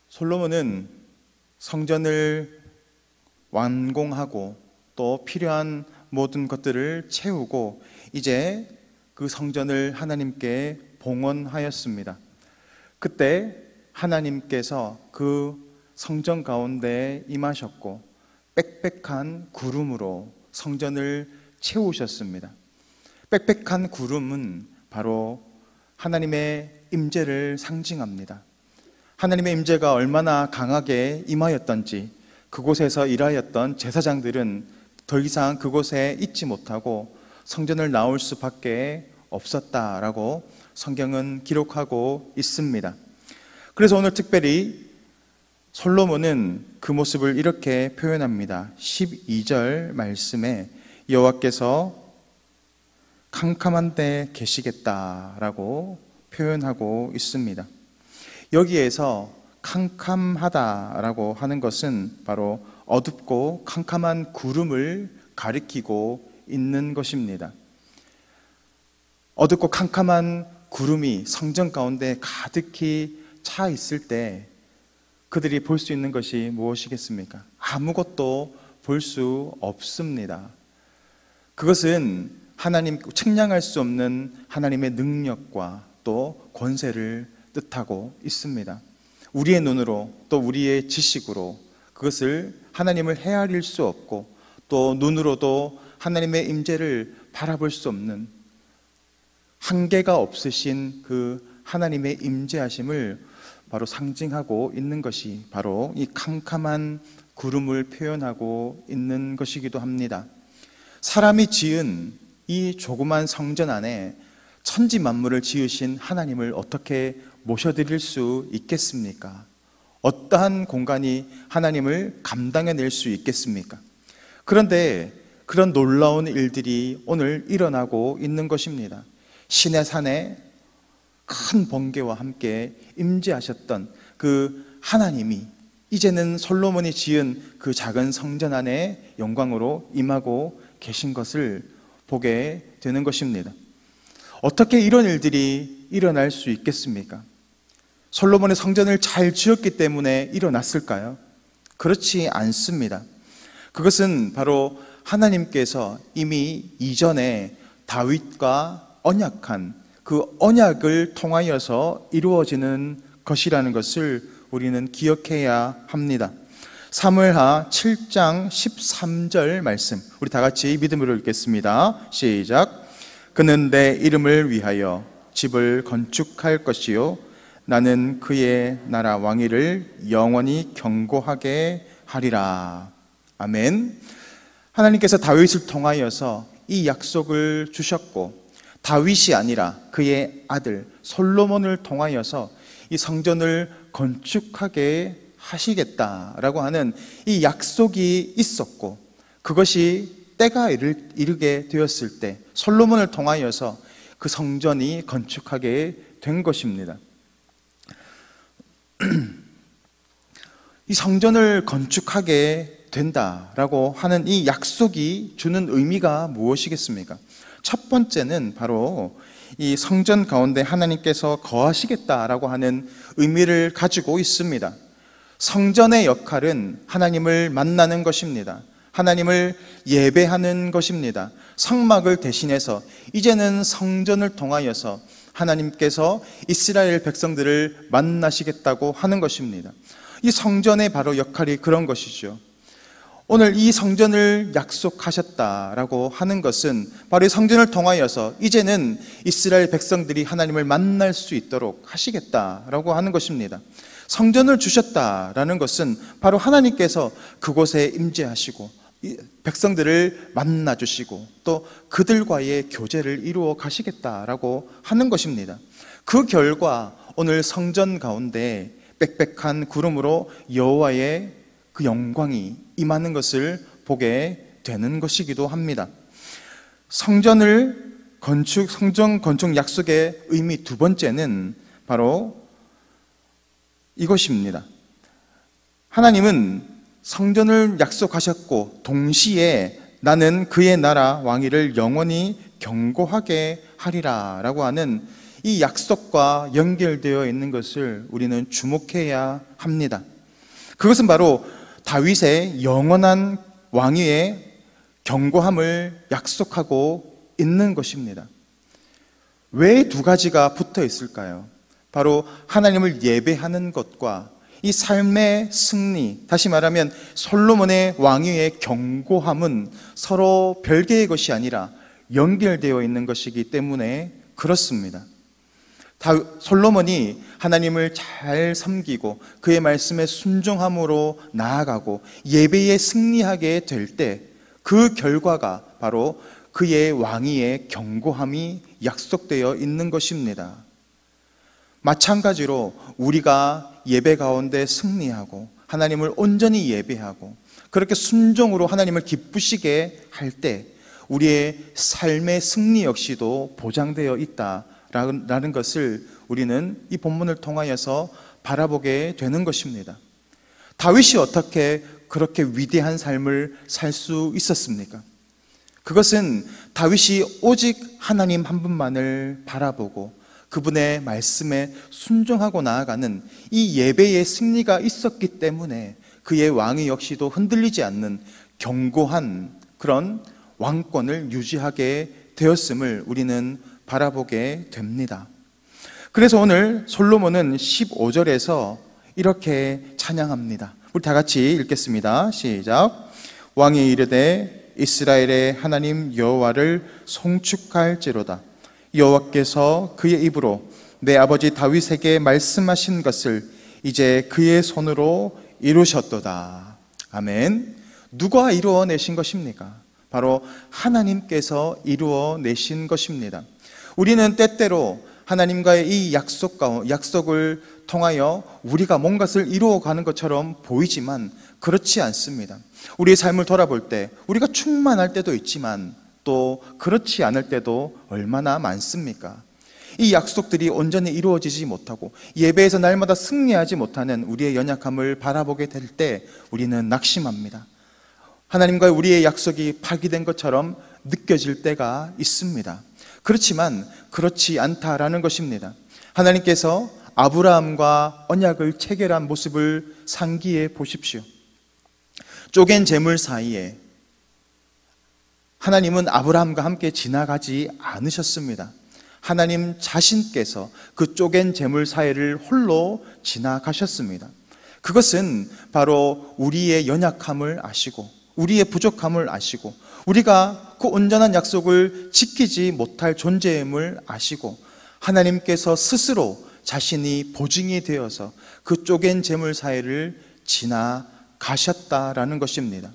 솔로몬은 성전을 완공하고 또 필요한 모든 것들을 채우고 이제 그 성전을 하나님께 봉헌하였습니다. 그때 하나님께서 그 성전 가운데 임하셨고 빽빽한 구름으로 성전을 채우셨습니다. 빽빽한 구름은 바로 하나님의 임재를 상징합니다. 하나님의 임재가 얼마나 강하게 임하였던지 그곳에서 일하였던 제사장들은 더 이상 그곳에 있지 못하고 성전을 나올 수밖에 없었다라고 성경은 기록하고 있습니다. 그래서 오늘 특별히 솔로몬은 그 모습을 이렇게 표현합니다. 12절 말씀에 여호와께서 캄캄한 데 계시겠다라고 표현하고 있습니다. 여기에서 캄캄하다라고 하는 것은 바로 어둡고 캄캄한 구름을 가리키고 있는 것입니다. 어둡고 캄캄한 구름이 성전 가운데 가득히 차 있을 때 그들이 볼 수 있는 것이 무엇이겠습니까? 아무것도 볼 수 없습니다. 그것은 하나님 측량할 수 없는 하나님의 능력과 또 권세를 뜻하고 있습니다. 우리의 눈으로 또 우리의 지식으로 그것을 하나님을 헤아릴 수 없고 또 눈으로도 하나님의 임재를 바라볼 수 없는 한계가 없으신 그 하나님의 임재하심을 바로 상징하고 있는 것이 바로 이 캄캄한 구름을 표현하고 있는 것이기도 합니다. 사람이 지은 이 조그만 성전 안에 천지 만물을 지으신 하나님을 어떻게 모셔드릴 수 있겠습니까? 어떠한 공간이 하나님을 감당해낼 수 있겠습니까? 그런데 그런 놀라운 일들이 오늘 일어나고 있는 것입니다. 신의 산에 큰 번개와 함께 임재하셨던 그 하나님이 이제는 솔로몬이 지은 그 작은 성전 안에 영광으로 임하고 계신 것을 보게 되는 것입니다. 어떻게 이런 일들이 일어날 수 있겠습니까? 솔로몬의 성전을 잘 지었기 때문에 일어났을까요? 그렇지 않습니다. 그것은 바로 하나님께서 이미 이전에 다윗과 언약한 그 언약을 통하여서 이루어지는 것이라는 것을 우리는 기억해야 합니다. 사무엘하 7장 13절 말씀, 우리 다 같이 믿음으로 읽겠습니다. 시작. 그는 내 이름을 위하여 집을 건축할 것이요 나는 그의 나라 왕위를 영원히 견고하게 하리라. 아멘. 하나님께서 다윗을 통하여서 이 약속을 주셨고 다윗이 아니라 그의 아들 솔로몬을 통하여서 이 성전을 건축하게 하시겠다라고 하는 이 약속이 있었고 그것이 때가 이르게 되었을 때 솔로몬을 통하여서 그 성전이 건축하게 된 것입니다. 이 성전을 건축하게 된다라고 하는 이 약속이 주는 의미가 무엇이겠습니까? 첫 번째는 바로 이 성전 가운데 하나님께서 거하시겠다라고 하는 의미를 가지고 있습니다. 성전의 역할은 하나님을 만나는 것입니다. 하나님을 예배하는 것입니다. 성막을 대신해서 이제는 성전을 통하여서 하나님께서 이스라엘 백성들을 만나시겠다고 하는 것입니다. 이 성전의 바로 역할이 그런 것이죠. 오늘 이 성전을 약속하셨다라고 하는 것은 바로 이 성전을 통하여서 이제는 이스라엘 백성들이 하나님을 만날 수 있도록 하시겠다라고 하는 것입니다. 성전을 주셨다라는 것은 바로 하나님께서 그곳에 임재하시고 백성들을 만나주시고 또 그들과의 교제를 이루어 가시겠다라고 하는 것입니다. 그 결과 오늘 성전 가운데 빽빽한 구름으로 여호와의 그 영광이 임하는 것을 보게 되는 것이기도 합니다. 성전 건축 약속의 의미 두 번째는 바로 이것입니다. 하나님은 성전을 약속하셨고 동시에 나는 그의 나라 왕위를 영원히 견고하게 하리라 라고 하는 이 약속과 연결되어 있는 것을 우리는 주목해야 합니다. 그것은 바로 다윗의 영원한 왕위의 견고함을 약속하고 있는 것입니다. 왜 두 가지가 붙어 있을까요? 바로 하나님을 예배하는 것과 이 삶의 승리, 다시 말하면 솔로몬의 왕위의 견고함은 서로 별개의 것이 아니라 연결되어 있는 것이기 때문에 그렇습니다. 솔로몬이 하나님을 잘 섬기고 그의 말씀에 순종함으로 나아가고 예배에 승리하게 될 때 그 결과가 바로 그의 왕위의 견고함이 약속되어 있는 것입니다. 마찬가지로 우리가 예배 가운데 승리하고 하나님을 온전히 예배하고 그렇게 순종으로 하나님을 기쁘시게 할 때 우리의 삶의 승리 역시도 보장되어 있다라는 것을 우리는 이 본문을 통하여서 바라보게 되는 것입니다. 다윗이 어떻게 그렇게 위대한 삶을 살 수 있었습니까? 그것은 다윗이 오직 하나님 한 분만을 바라보고 그분의 말씀에 순종하고 나아가는 이 예배의 승리가 있었기 때문에 그의 왕위 역시도 흔들리지 않는 견고한 그런 왕권을 유지하게 되었음을 우리는 바라보게 됩니다. 그래서 오늘 솔로몬은 15절에서 이렇게 찬양합니다. 우리 다 같이 읽겠습니다. 시작. 왕이 이르되 이스라엘의 하나님 여호와를 송축할지로다. 여호와께서 그의 입으로 내 아버지 다윗에게 말씀하신 것을 이제 그의 손으로 이루셨도다. 아멘. 누가 이루어내신 것입니까? 바로 하나님께서 이루어내신 것입니다. 우리는 때때로 하나님과의 이 약속을 통하여 우리가 뭔가를 이루어가는 것처럼 보이지만 그렇지 않습니다. 우리의 삶을 돌아볼 때 우리가 충만할 때도 있지만 또 그렇지 않을 때도 얼마나 많습니까? 이 약속들이 온전히 이루어지지 못하고 예배에서 날마다 승리하지 못하는 우리의 연약함을 바라보게 될 때 우리는 낙심합니다. 하나님과 우리의 약속이 파기된 것처럼 느껴질 때가 있습니다. 그렇지만 그렇지 않다라는 것입니다. 하나님께서 아브라함과 언약을 체결한 모습을 상기해 보십시오. 쪼갠 재물 사이에 하나님은 아브라함과 함께 지나가지 않으셨습니다. 하나님 자신께서 그 쪼갠 재물 사이를 홀로 지나가셨습니다. 그것은 바로 우리의 연약함을 아시고 우리의 부족함을 아시고 우리가 그 온전한 약속을 지키지 못할 존재임을 아시고 하나님께서 스스로 자신이 보증이 되어서 그 쪼갠 재물 사이를 지나가셨다라는 것입니다.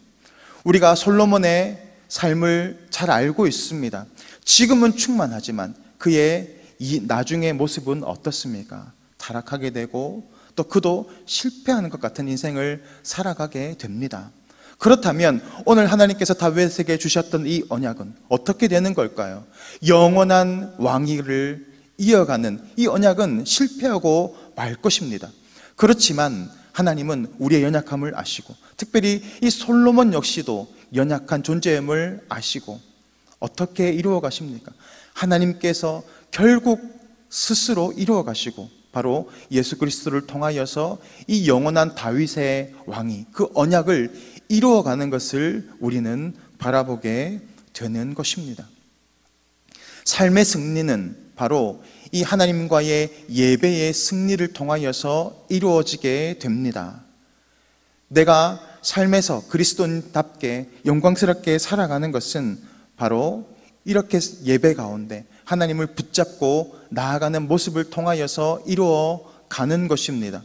우리가 솔로몬의 삶을 잘 알고 있습니다. 지금은 충만하지만 그의 이 나중의 모습은 어떻습니까? 타락하게 되고 또 그도 실패하는 것 같은 인생을 살아가게 됩니다. 그렇다면 오늘 하나님께서 다윗에게 주셨던 이 언약은 어떻게 되는 걸까요? 영원한 왕위를 이어가는 이 언약은 실패하고 말 것입니다. 그렇지만 하나님은 우리의 연약함을 아시고 특별히 이 솔로몬 역시도 연약한 존재임을 아시고 어떻게 이루어 가십니까? 하나님께서 결국 스스로 이루어 가시고 바로 예수 그리스도를 통하여서 이 영원한 다윗의 왕이 그 언약을 이루어가는 것을 우리는 바라보게 되는 것입니다. 삶의 승리는 바로 이 하나님과의 예배의 승리를 통하여서 이루어지게 됩니다. 내가 삶에서 그리스도인답게 영광스럽게 살아가는 것은 바로 이렇게 예배 가운데 하나님을 붙잡고 나아가는 모습을 통하여서 이루어가는 것입니다.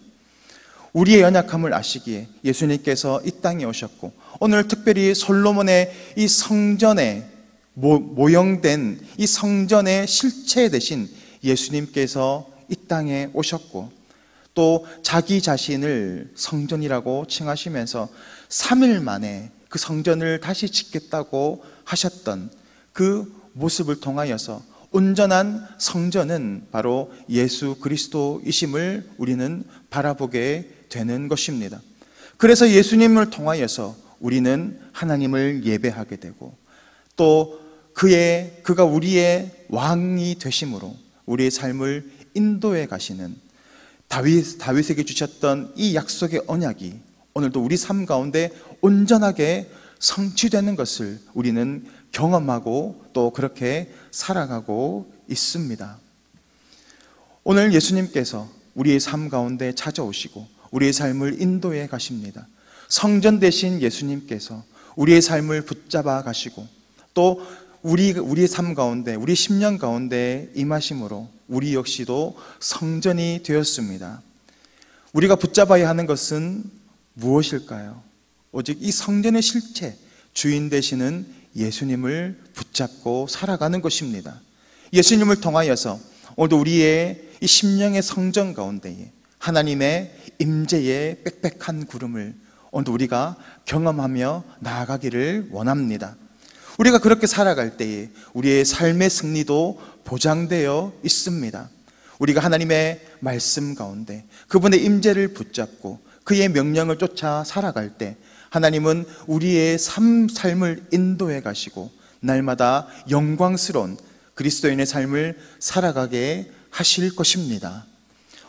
우리의 연약함을 아시기에 예수님께서 이 땅에 오셨고 오늘 특별히 솔로몬의 이 성전에 모형된 이 성전의 실체 대신 예수님께서 이 땅에 오셨고 또 자기 자신을 성전이라고 칭하시면서 3일 만에 그 성전을 다시 짓겠다고 하셨던 그 모습을 통하여서 온전한 성전은 바로 예수 그리스도이심을 우리는 바라보게 되는 것입니다. 그래서 예수님을 통하여서 우리는 하나님을 예배하게 되고 또 그가 우리의 왕이 되심으로 우리의 삶을 인도해 가시는 다윗에게 주셨던 이 약속의 언약이 오늘도 우리 삶 가운데 온전하게 성취되는 것을 우리는 경험하고 또 그렇게 살아가고 있습니다. 오늘 예수님께서 우리의 삶 가운데 찾아오시고 우리의 삶을 인도해 가십니다. 성전 되신 예수님께서 우리의 삶을 붙잡아 가시고 또 우리의 삶 가운데, 우리 심령 가운데 임하심으로 우리 역시도 성전이 되었습니다. 우리가 붙잡아야 하는 것은 무엇일까요? 오직 이 성전의 실체, 주인 되시는 예수님을 붙잡고 살아가는 것입니다. 예수님을 통하여서 오늘도 우리의 이 심령의 성전 가운데에 하나님의 임재의 빽빽한 구름을 오늘도 우리가 경험하며 나아가기를 원합니다. 우리가 그렇게 살아갈 때에 우리의 삶의 승리도 보장되어 있습니다. 우리가 하나님의 말씀 가운데 그분의 임재를 붙잡고 그의 명령을 쫓아 살아갈 때 하나님은 우리의 삶을 인도해 가시고 날마다 영광스러운 그리스도인의 삶을 살아가게 하실 것입니다.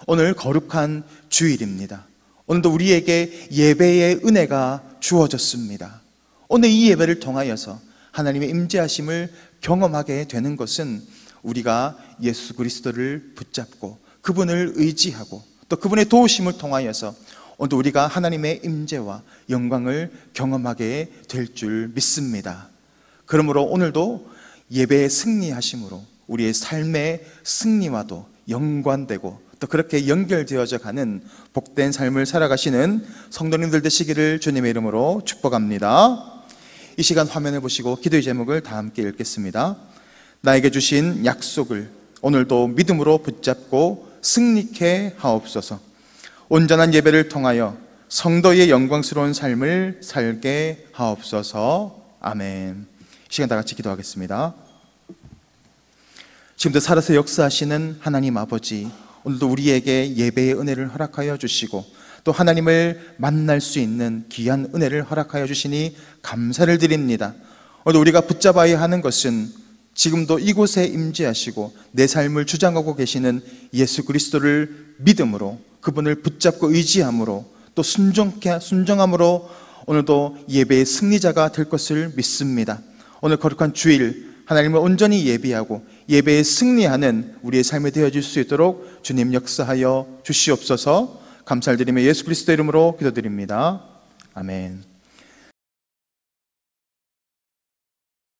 오늘 거룩한 주일입니다. 오늘도 우리에게 예배의 은혜가 주어졌습니다. 오늘 이 예배를 통하여서 하나님의 임재하심을 경험하게 되는 것은 우리가 예수 그리스도를 붙잡고 그분을 의지하고 또 그분의 도우심을 통하여서 오늘도 우리가 하나님의 임재와 영광을 경험하게 될 줄 믿습니다. 그러므로 오늘도 예배의 승리하심으로 우리의 삶의 승리와도 연관되고 또 그렇게 연결되어져 가는 복된 삶을 살아가시는 성도님들 되시기를 주님의 이름으로 축복합니다. 이 시간 화면을 보시고 기도의 제목을 다 함께 읽겠습니다. 나에게 주신 약속을 오늘도 믿음으로 붙잡고 승리케 하옵소서. 온전한 예배를 통하여 성도의 영광스러운 삶을 살게 하옵소서. 아멘. 이 시간 다 같이 기도하겠습니다. 지금도 살아서 역사하시는 하나님 아버지, 오늘도 우리에게 예배의 은혜를 허락하여 주시고 또 하나님을 만날 수 있는 귀한 은혜를 허락하여 주시니 감사를 드립니다. 오늘 우리가 붙잡아야 하는 것은 지금도 이곳에 임재하시고 내 삶을 주장하고 계시는 예수 그리스도를 믿음으로 그분을 붙잡고 의지함으로 또 순종함으로 오늘도 예배의 승리자가 될 것을 믿습니다. 오늘 거룩한 주일 하나님을 온전히 예배하고 예배에 승리하는 우리의 삶이 되어질 수 있도록 주님 역사하여 주시옵소서. 감사를 드리며 예수 그리스도 이름으로 기도드립니다. 아멘.